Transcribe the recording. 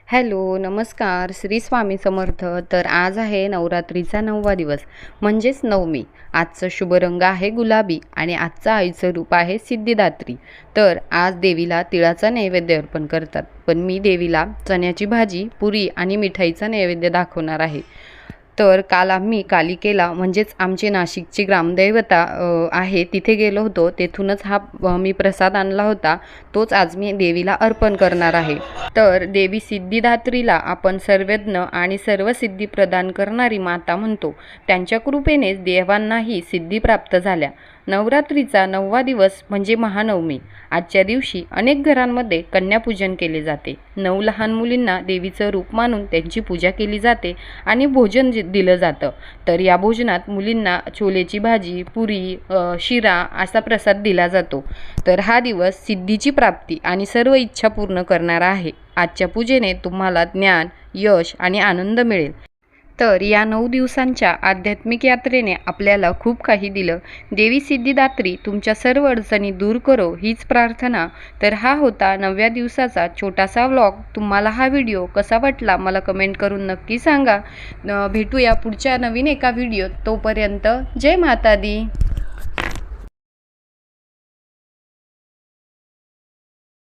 Hello, नमस्कार. श्री स्वामी समर्थ. तर आज आहे नवरात्रीचा 9वा दिवस म्हणजेच नवमी. आजचा शुभ रंग आहे गुलाबी आणि आजचं आईचं रूप आहे सिद्धिदात्री. तर आज देवीला तिळाचा नैवेद्य अर्पण करतात, पण मी देवीला चण्याची भाजी, पुरी आणि मिठाईचा नैवेद्य दाखवणार आहे. तर काल आम्ही कालिकेला म्हणजेच आमचे नाशिकची ग्रामदैवता आहे तिथे गेलो होतो. तेथूनच हा मी प्रसाद आणला होता. तोच आज मी देवीला अर्पण करणार आहे. तर देवी सिद्धिदात्रीला आपण सर्वज्ञ आणि सर्व सिद्धी प्रदान करणारी माता म्हणतो. त्यांच्या कृपेनेच देवांनाही सिद्धी प्राप्त झाल्या. नवरात्रीचा 9वा दिवस म्हणजे महानवमी. आजच्या दिवशी अनेक घरांमध्ये कन्यापूजन केले जाते. 9 लहान मुलींना देवीचं रूप मानून त्यांची पूजा केली जाते आणि भोजन दिलं जातं. तर या भोजनात मुलींना छोलेची भाजी, पुरी, शिरा असा प्रसाद दिला जातो. तर हा दिवस सिद्धीची प्राप्ती आणि सर्व इच्छा पूर्ण करणारा आहे. आजच्या पूजेने तुम्हाला ज्ञान, यश आणि आनंद मिळेल. तर या 9 दिवसांच्या आध्यात्मिक यात्रेने आपल्याला खूप काही दिलं. देवी सिद्धिदात्री तुमच्या सर्व अडचणी दूर करो हीच प्रार्थना. तर हा होता 9व्या दिवसाचा छोटासा व्लॉग. तुम्हाला हा व्हिडिओ कसा वाटला मला कमेंट करून नक्की सांगा. भेटूया पुढच्या नवीन एका व्हिडिओत. तोपर्यंत जय माता दी.